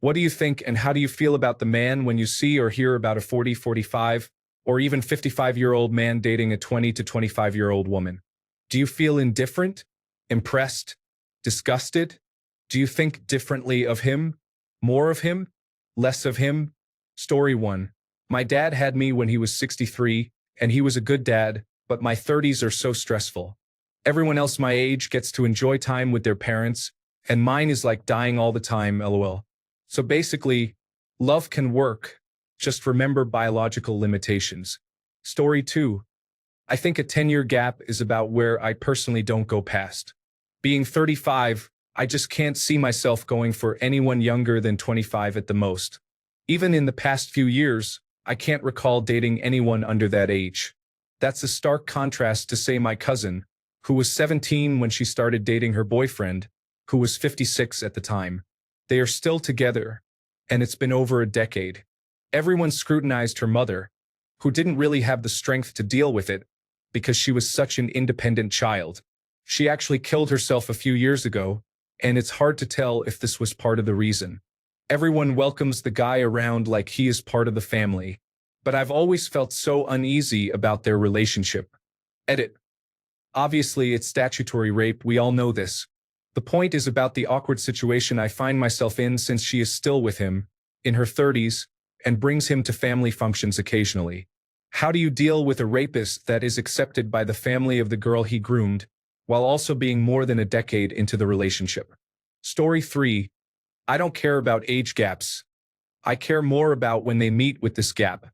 What do you think and how do you feel about the man when you see or hear about a 40, 45, or even 55-year-old man dating a 20 to 25-year-old woman? Do you feel indifferent, impressed, disgusted? Do you think differently of him? More of him? Less of him? Story 1. My dad had me when he was 63, and he was a good dad, but my 30s are so stressful. Everyone else my age gets to enjoy time with their parents, and mine is like dying all the time, lol. So basically, love can work, just remember biological limitations. Story 2. I think a 10-year gap is about where I personally don't go past. Being 35, I just can't see myself going for anyone younger than 25 at the most. Even in the past few years, I can't recall dating anyone under that age. That's a stark contrast to, say, my cousin, who was 17 when she started dating her boyfriend, who was 56 at the time. They are still together, and it's been over a decade. Everyone scrutinized her mother, who didn't really have the strength to deal with it, because she was such an independent child. She actually killed herself a few years ago, and it's hard to tell if this was part of the reason. Everyone welcomes the guy around like he is part of the family, but I've always felt so uneasy about their relationship. Edit. Obviously, it's statutory rape, we all know this. The point is about the awkward situation I find myself in since she is still with him, in her 30s, and brings him to family functions occasionally. How do you deal with a rapist that is accepted by the family of the girl he groomed, while also being more than a decade into the relationship? Story 3. I don't care about age gaps. I care more about when they meet with this gap.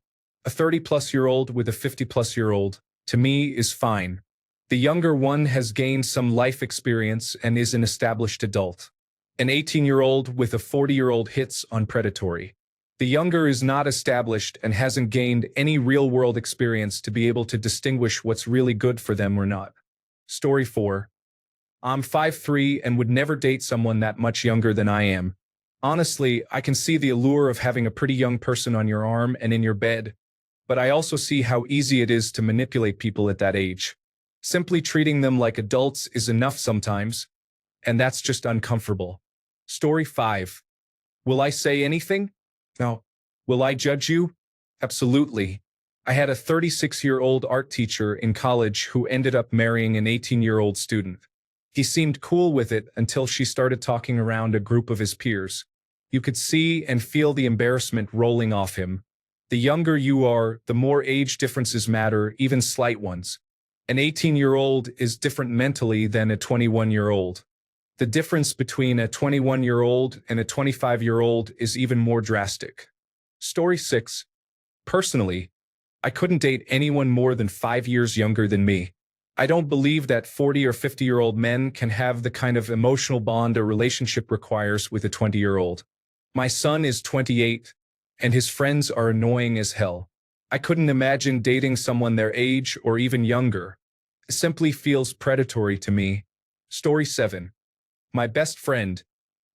A 30-plus-year-old with a 50-plus-year-old, to me, is fine. The younger one has gained some life experience and is an established adult. An 18-year-old with a 40-year-old hits on predatory. The younger is not established and hasn't gained any real-world experience to be able to distinguish what's really good for them or not. Story 4. I'm 5'3" and would never date someone that much younger than I am. Honestly, I can see the allure of having a pretty young person on your arm and in your bed, but I also see how easy it is to manipulate people at that age. Simply treating them like adults is enough sometimes, and that's just uncomfortable. Story 5. Will I say anything? No. Will I judge you? Absolutely. I had a 36-year-old art teacher in college who ended up marrying an 18-year-old student. He seemed cool with it until she started talking around a group of his peers. You could see and feel the embarrassment rolling off him. The younger you are, the more age differences matter, even slight ones. An 18-year-old is different mentally than a 21-year-old. The difference between a 21-year-old and a 25-year-old is even more drastic. Story 6. Personally, I couldn't date anyone more than 5 years younger than me. I don't believe that 40 or 50-year-old men can have the kind of emotional bond a relationship requires with a 20-year-old. My son is 28, and his friends are annoying as hell. I couldn't imagine dating someone their age or even younger. It simply feels predatory to me. Story 7. My best friend,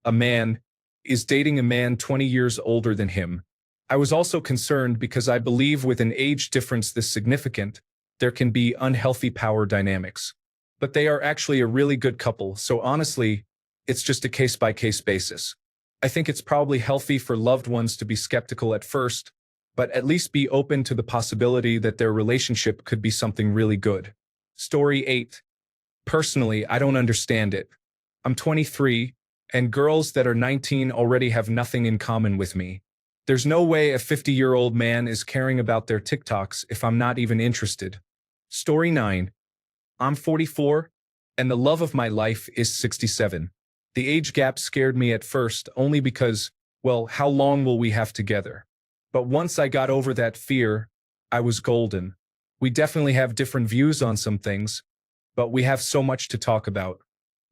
a man, is dating a man 20 years older than him. I was also concerned because I believe with an age difference this significant, there can be unhealthy power dynamics. But they are actually a really good couple, so honestly, it's just a case-by-case basis. I think it's probably healthy for loved ones to be skeptical at first, but at least be open to the possibility that their relationship could be something really good. Story 8. Personally, I don't understand it. I'm 23, and girls that are 19 already have nothing in common with me. There's no way a 50-year-old man is caring about their TikToks if I'm not even interested. Story 9. I'm 44, and the love of my life is 67. The age gap scared me at first only because, well, how long will we have together? But once I got over that fear, I was golden. We definitely have different views on some things, but we have so much to talk about.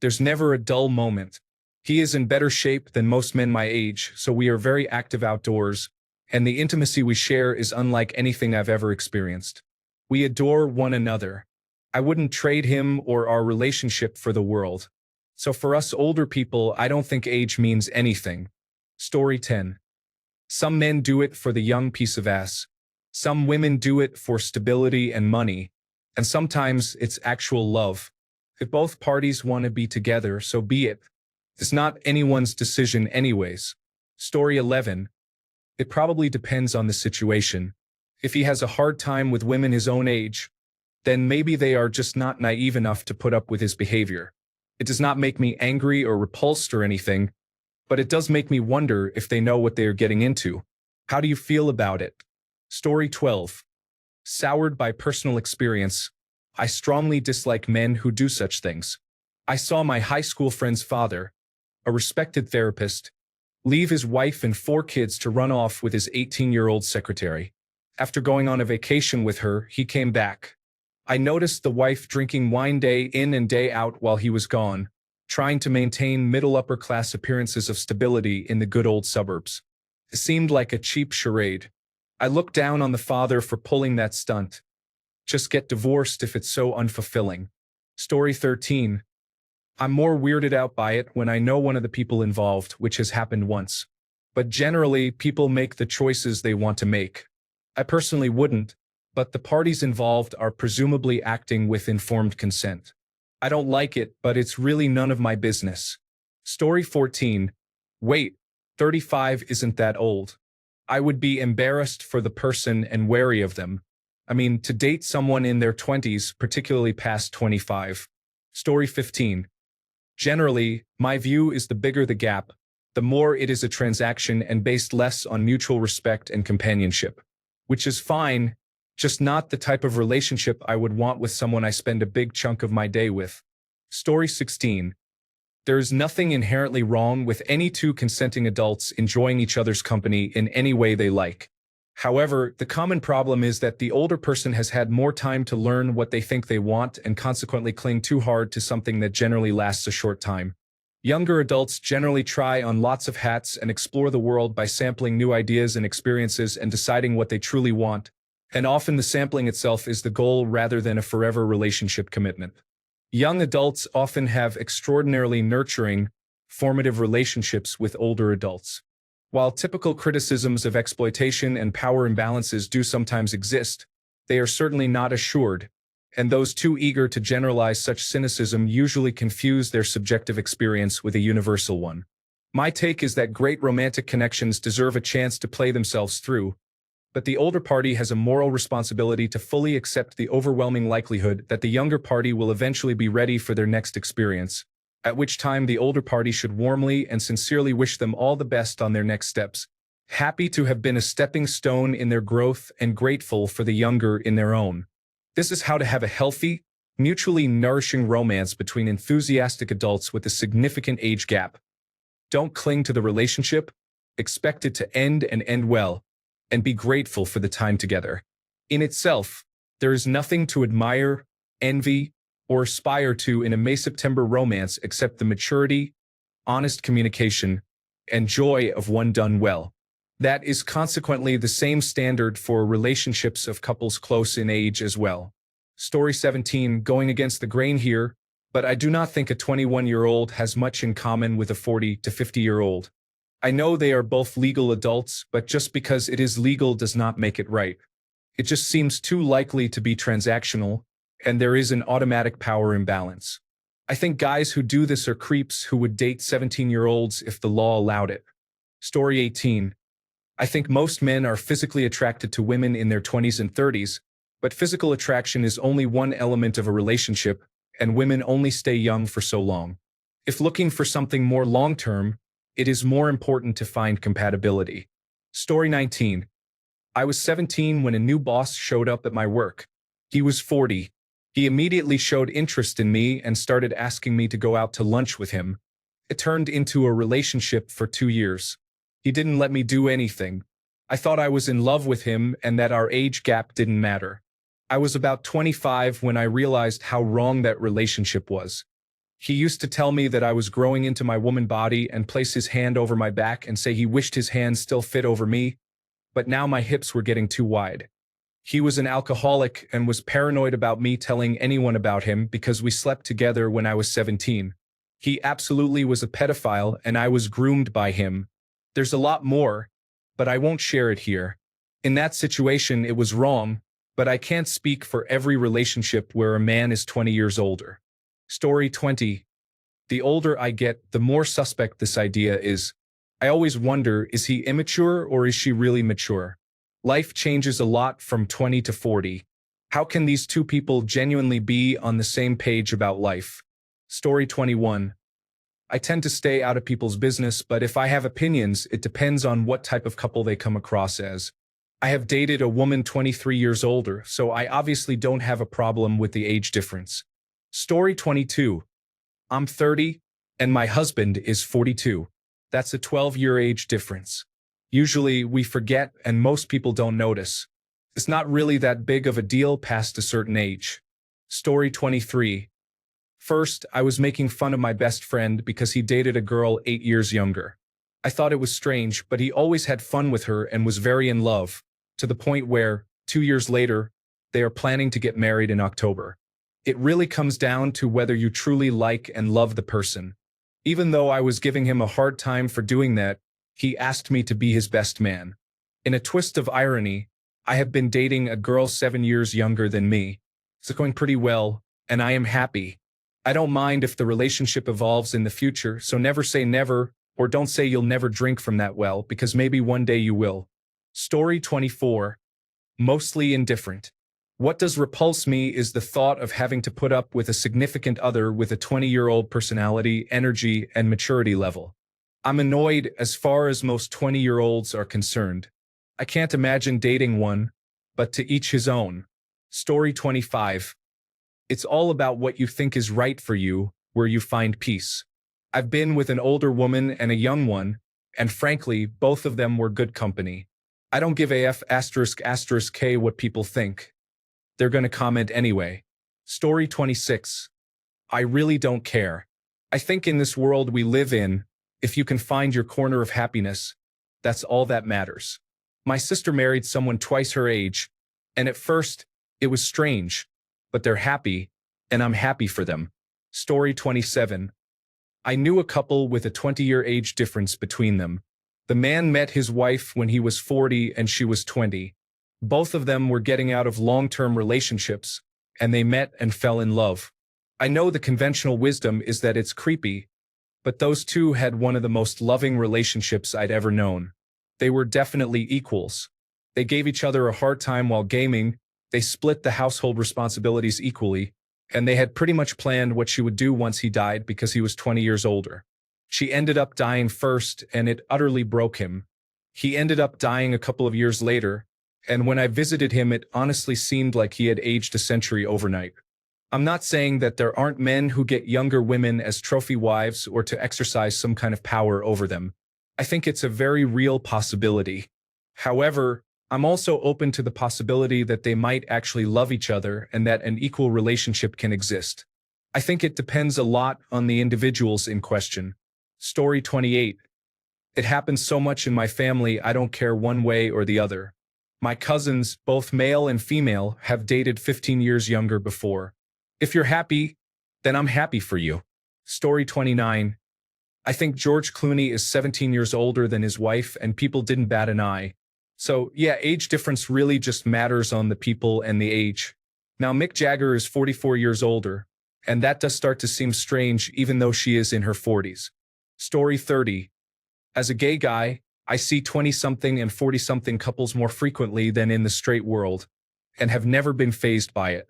There's never a dull moment. He is in better shape than most men my age, so we are very active outdoors, and the intimacy we share is unlike anything I've ever experienced. We adore one another. I wouldn't trade him or our relationship for the world. So for us older people, I don't think age means anything. Story 10. Some men do it for the young piece of ass. Some women do it for stability and money. And sometimes it's actual love. If both parties want to be together, so be it. It's not anyone's decision anyways. Story 11. It probably depends on the situation. If he has a hard time with women his own age, then maybe they are just not naive enough to put up with his behavior. It does not make me angry or repulsed or anything, but it does make me wonder if they know what they are getting into. How do you feel about it? Story 12. Soured by personal experience, I strongly dislike men who do such things. I saw my high school friend's father, a respected therapist, leave his wife and 4 kids to run off with his 18-year-old secretary. After going on a vacation with her, he came back. I noticed the wife drinking wine day in and day out while he was gone, trying to maintain middle-upper-class appearances of stability in the good old suburbs. It seemed like a cheap charade. I looked down on the father for pulling that stunt. Just get divorced if it's so unfulfilling. Story 13. I'm more weirded out by it when I know one of the people involved, which has happened once. But generally, people make the choices they want to make. I personally wouldn't, but the parties involved are presumably acting with informed consent. I don't like it, but it's really none of my business. Story 14. Wait, 35 isn't that old. I would be embarrassed for the person and wary of them. I mean, to date someone in their 20s, particularly past 25. Story 15. Generally, my view is the bigger the gap, the more it is a transaction and based less on mutual respect and companionship. Which is fine, just not the type of relationship I would want with someone I spend a big chunk of my day with. Story 16. There is nothing inherently wrong with any 2 consenting adults enjoying each other's company in any way they like. However, the common problem is that the older person has had more time to learn what they think they want and consequently cling too hard to something that generally lasts a short time. Younger adults generally try on lots of hats and explore the world by sampling new ideas and experiences and deciding what they truly want, and often the sampling itself is the goal rather than a forever relationship commitment. Young adults often have extraordinarily nurturing, formative relationships with older adults. While typical criticisms of exploitation and power imbalances do sometimes exist, they are certainly not assured, and those too eager to generalize such cynicism usually confuse their subjective experience with a universal one. My take is that great romantic connections deserve a chance to play themselves through, but the older party has a moral responsibility to fully accept the overwhelming likelihood that the younger party will eventually be ready for their next experience, at which time the older party should warmly and sincerely wish them all the best on their next steps, happy to have been a stepping stone in their growth and grateful for the younger in their own. This is how to have a healthy, mutually nourishing romance between enthusiastic adults with a significant age gap. Don't cling to the relationship, expect it to end and end well, and be grateful for the time together. In itself, there is nothing to admire, envy, or aspire to in a May-September romance except the maturity, honest communication, and joy of one done well. That is consequently the same standard for relationships of couples close in age as well. Story 17, going against the grain here, but I do not think a 21-year-old has much in common with a 40 to 50-year-old. I know they are both legal adults, but just because it is legal does not make it right. It just seems too likely to be transactional, and there is an automatic power imbalance. I think guys who do this are creeps who would date 17-year-olds if the law allowed it. Story 18. I think most men are physically attracted to women in their 20s and 30s, but physical attraction is only one element of a relationship, and women only stay young for so long. If looking for something more long-term, it is more important to find compatibility. Story 19. I was 17 when a new boss showed up at my work. He was 40. He immediately showed interest in me and started asking me to go out to lunch with him. It turned into a relationship for 2 years. He didn't let me do anything. I thought I was in love with him and that our age gap didn't matter. I was about 25 when I realized how wrong that relationship was. He used to tell me that I was growing into my woman body and place his hand over my back and say he wished his hand still fit over me, but now my hips were getting too wide. He was an alcoholic and was paranoid about me telling anyone about him because we slept together when I was 17. He absolutely was a pedophile and I was groomed by him. There's a lot more, but I won't share it here. In that situation, it was wrong, but I can't speak for every relationship where a man is 20 years older. Story 20. The older I get, the more suspect this idea is. I always wonder, is he immature or is she really mature? Life changes a lot from 20 to 40. How can these two people genuinely be on the same page about life? Story 21. I tend to stay out of people's business, but if I have opinions, it depends on what type of couple they come across as. I have dated a woman 23 years older, so I obviously don't have a problem with the age difference. Story 22. I'm 30, and my husband is 42. That's a 12-year age difference. Usually, we forget and most people don't notice. It's not really that big of a deal past a certain age. Story 23. First, I was making fun of my best friend because he dated a girl 8 years younger. I thought it was strange, but he always had fun with her and was very in love, to the point where, 2 years later, they are planning to get married in October. It really comes down to whether you truly like and love the person. Even though I was giving him a hard time for doing that, he asked me to be his best man. In a twist of irony, I have been dating a girl 7 years younger than me. It's going pretty well, and I am happy. I don't mind if the relationship evolves in the future, so never say never, or don't say you'll never drink from that well, because maybe one day you will. Story 24. Mostly indifferent. What does repulse me is the thought of having to put up with a significant other with a 20-year-old personality, energy, and maturity level. I'm annoyed as far as most 20-year-olds are concerned. I can't imagine dating one, but to each his own. Story 25. It's all about what you think is right for you, where you find peace. I've been with an older woman and a young one, and frankly, both of them were good company. I don't give AF ** K what people think. They're gonna comment anyway. Story 26. I really don't care. I think in this world we live in, if you can find your corner of happiness, that's all that matters. My sister married someone twice her age, and at first, it was strange, but they're happy, and I'm happy for them. Story 27. I knew a couple with a 20-year age difference between them. The man met his wife when he was 40 and she was 20. Both of them were getting out of long-term relationships, and they met and fell in love. I know the conventional wisdom is that it's creepy, but those two had one of the most loving relationships I'd ever known. They were definitely equals. They gave each other a hard time while gaming, they split the household responsibilities equally, and they had pretty much planned what she would do once he died because he was 20 years older. She ended up dying first, and it utterly broke him. He ended up dying a couple of years later, and when I visited him, it honestly seemed like he had aged a century overnight. I'm not saying that there aren't men who get younger women as trophy wives or to exercise some kind of power over them. I think it's a very real possibility. However, I'm also open to the possibility that they might actually love each other and that an equal relationship can exist. I think it depends a lot on the individuals in question. Story 28. It happens so much in my family, I don't care one way or the other. My cousins, both male and female, have dated 15 years younger before. If you're happy, then I'm happy for you. Story 29. I think George Clooney is 17 years older than his wife and people didn't bat an eye. So yeah, age difference really just matters on the people and the age. Now Mick Jagger is 44 years older, and that does start to seem strange even though she is in her 40s. Story 30. As a gay guy, I see 20-something and 40-something couples more frequently than in the straight world, and have never been fazed by it.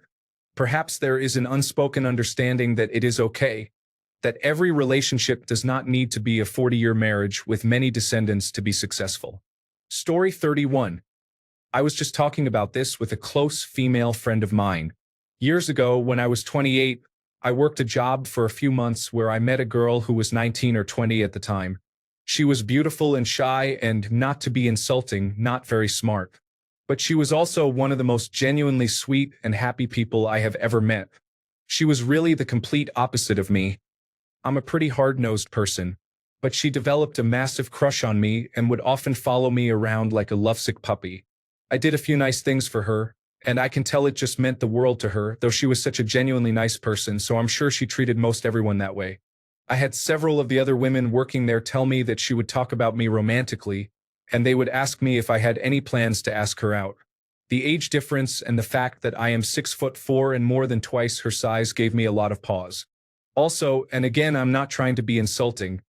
Perhaps there is an unspoken understanding that it is okay, that every relationship does not need to be a 40-year marriage with many descendants to be successful. Story 31. I was just talking about this with a close female friend of mine. Years ago, when I was 28, I worked a job for a few months where I met a girl who was 19 or 20 at the time. She was beautiful and shy and, not to be insulting, not very smart. But she was also one of the most genuinely sweet and happy people I have ever met. She was really the complete opposite of me. I'm a pretty hard-nosed person, but she developed a massive crush on me and would often follow me around like a lovesick puppy. I did a few nice things for her, and I can tell it just meant the world to her, though she was such a genuinely nice person, so I'm sure she treated most everyone that way. I had several of the other women working there tell me that she would talk about me romantically, and they would ask me if I had any plans to ask her out. The age difference and the fact that I am 6'4" and more than twice her size gave me a lot of pause. Also, and again, I'm not trying to be insulting,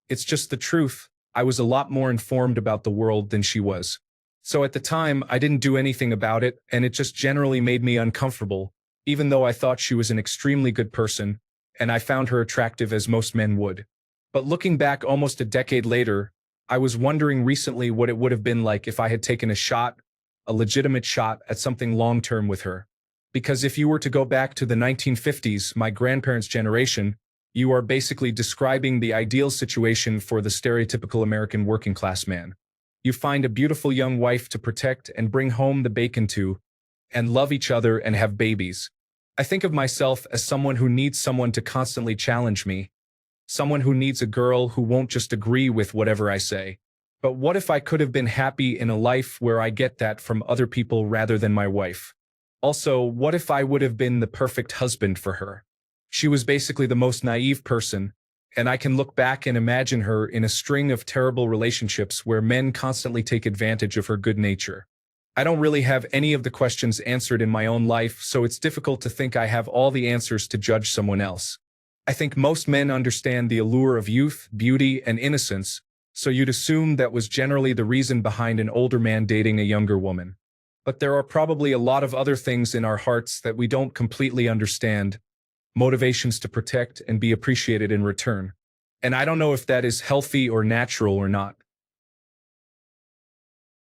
it's just the truth, I was a lot more informed about the world than she was. So at the time, I didn't do anything about it, and it just generally made me uncomfortable, even though I thought she was an extremely good person, and I found her attractive as most men would. But looking back almost a decade later, I was wondering recently what it would have been like if I had taken a legitimate shot at something long-term with her. Because if you were to go back to the 1950s, my grandparents' generation, you are basically describing the ideal situation for the stereotypical American working-class man. You find a beautiful young wife to protect and bring home the bacon to, and love each other and have babies. I think of myself as someone who needs someone to constantly challenge me, someone who needs a girl who won't just agree with whatever I say. But what if I could have been happy in a life where I get that from other people rather than my wife? Also, what if I would have been the perfect husband for her? She was basically the most naive person, and I can look back and imagine her in a string of terrible relationships where men constantly take advantage of her good nature. I don't really have any of the questions answered in my own life, so it's difficult to think I have all the answers to judge someone else. I think most men understand the allure of youth, beauty, and innocence, so you'd assume that was generally the reason behind an older man dating a younger woman. But there are probably a lot of other things in our hearts that we don't completely understand, motivations to protect and be appreciated in return. And I don't know if that is healthy or natural or not.